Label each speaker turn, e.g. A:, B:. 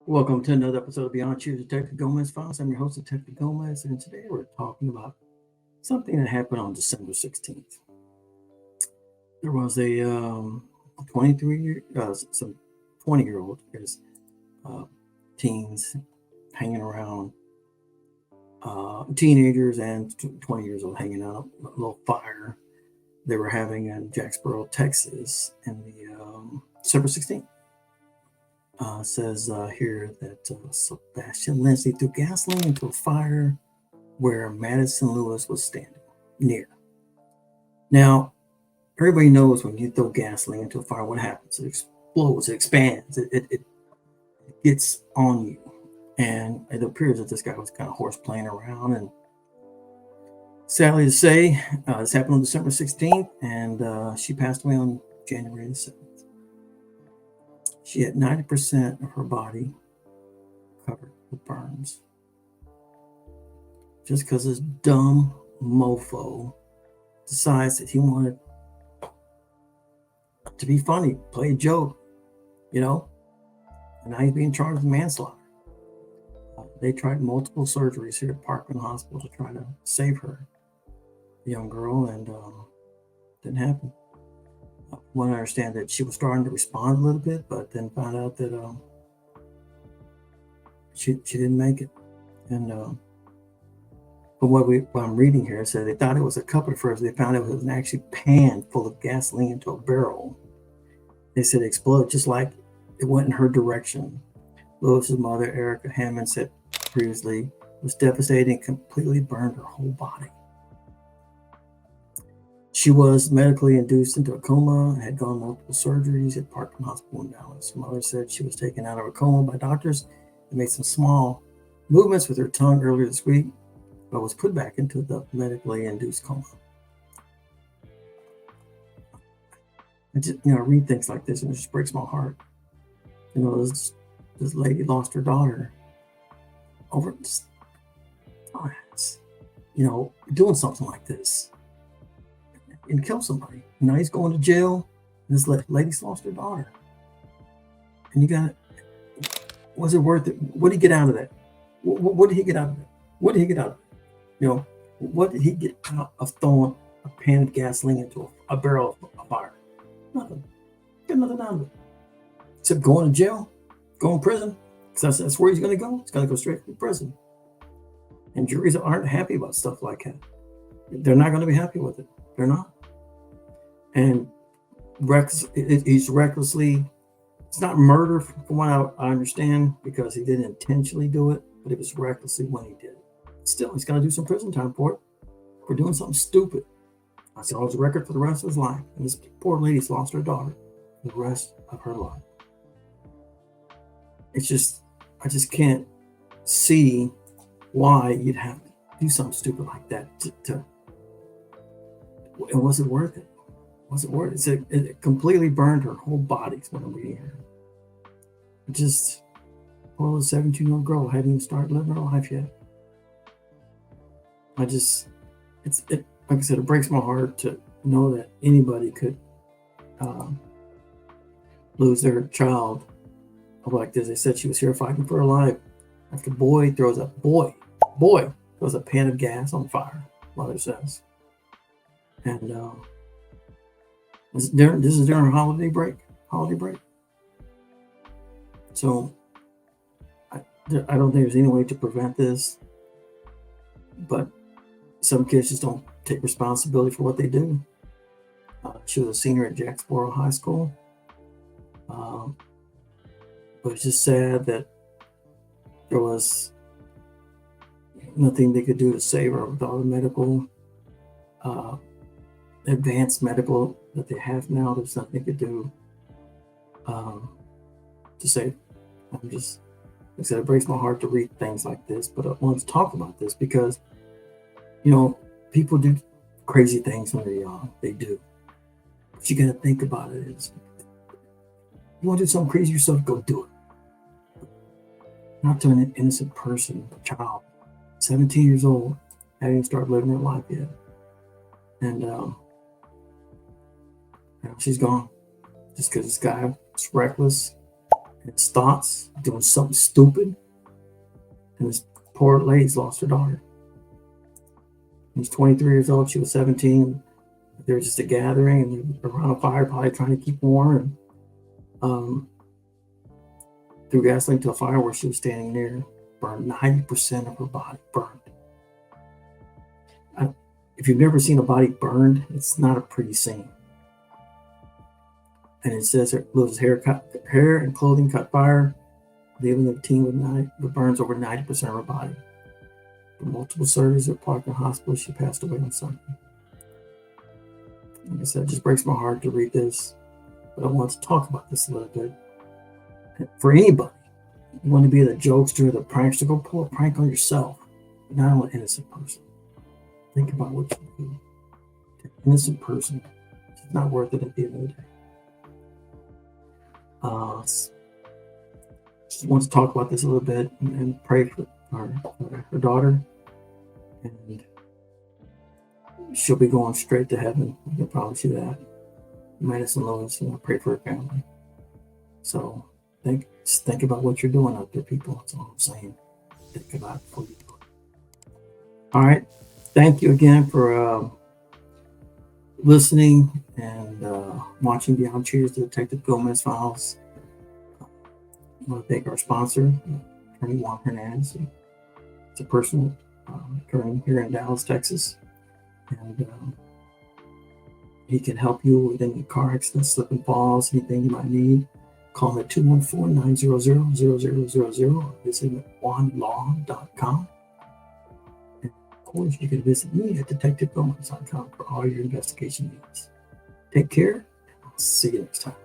A: Welcome to another episode of Beyond Cheers, Detective Gomez Files. I'm your host, Detective Gomez, and today we're talking about something that happened on December 16th. There was a some 20-year-old, teens hanging around, teenagers and 20 years old hanging out, a little fire they were having in Jacksboro, Texas, in the December 16th. Says here that Sebastian Lindley threw gasoline into a fire where Madison Lewis was standing near. Now, everybody knows when you throw gasoline into a fire, what happens? It explodes, it expands, it gets on you. And it appears that this guy was kind of horse playing around. And sadly to say, this happened on December 16th, and she passed away on January the 7th. She had 90% of her body covered with burns. Just because this dumb mofo decides that he wanted to be funny, play a joke, and now he's being charged with manslaughter. They tried multiple surgeries here at Parkland Hospital to try to save her, the young girl, and didn't happen. I understand that she was starting to respond a little bit, but then found out that she didn't make it. And from what I'm reading here, it said they thought it was a cup at first. They found it was an actually pan full of gasoline into a barrel. They said it exploded just like it went in her direction. Lewis's mother, Erica Hammond, said previously it was devastating, completely burned her whole body. She was medically induced into a coma and had gone multiple surgeries at Parkland Hospital in Dallas. Her mother said she was taken out of her coma by doctors and made some small movements with her tongue earlier this week, but was put back into the medically induced coma. I just, read things like this and it just breaks my heart. This lady lost her daughter over just, doing something like this. And kill somebody. Now he's going to jail. This lady's lost her daughter. And you got it. Was it worth it? What did he get out of that? What did he get out of it? What did he get out of it? What did he get out of throwing a pan of gasoline into a barrel of fire? Nothing. Get nothing out of it. Except going to jail, going to prison. Because that's where he's going to go. He's going to go straight to prison. And juries aren't happy about stuff like that. They're not going to be happy with it. They're not. And he's recklessly, it's not murder from what I understand, because he didn't intentionally do it, but it was recklessly when he did it. Still, he's going to do some prison time for it, for doing something stupid. I said, it's a record for the rest of his life. And this poor lady's lost her daughter for the rest of her life. It's just, I just can't see why you'd have to do something stupid like that and was it worth it? Was it worth it? It completely burned her whole body, is what I'm reading here. Just, poor little 17-year-old girl hadn't even started living her life yet. Like I said, it breaks my heart to know that anybody could lose their child like this. They said she was here fighting for her life after boy throws a pan of gas on fire, mother says. And this is during holiday break. So I don't think there's any way to prevent this, but some kids just don't take responsibility for what they do. She was a senior at Jacksboro High School, but it's just sad that there was nothing they could do to save her with all the medical advanced medical that they have now. There's nothing they could do to save. I'm just, like I said, it breaks my heart to read things like this, but I want to talk about this because, people do crazy things when they're young. They do. But you got to think about it. You want to do something crazy yourself, go do it. Not to an innocent person, a child, 17 years old, haven't even started living her life yet. And she's gone just because this guy was reckless and his thoughts, doing something stupid. And this poor lady's lost her daughter. He was 23 years old. She was 17. There was just a gathering and around a fire, probably trying to keep warm. And threw gasoline to a fire where she was standing near. Burned 90% of her body. Burned. If you've never seen a body burned, it's not a pretty scene. And it says Lewis's hair and clothing caught fire, leaving the teen with burns over 90% of her body. For multiple surgeries at Parkland Hospital, she passed away on Sunday. Like I said, it just breaks my heart to read this, but I want to talk about this a little bit. For anybody, you want to be the jokester, the prankster, go pull a prank on yourself, not on an innocent person. Think about what you do. To an innocent person, it's not worth it at the end of the day. Just want to talk about this a little bit and pray for her daughter, and she'll be going straight to heaven. I can promise you that. Madison Lewis, and I pray for her family. So just think about what you're doing out there, people. That's all I'm saying. Think about it before you do it. All right. Thank you again for listening and watching Beyond Cheers, the Detective Gomez Files. I want to thank our sponsor, Attorney Juan Hernandez. It's a personal attorney here in Dallas, Texas. And he can help you with any car accidents, slip and falls, anything you might need. Call him at 214-900-0000 or visit him at juanlaw.com. And of course, you can visit me at detectivegomez.com for all your investigation needs. Take care, and I'll see you next time.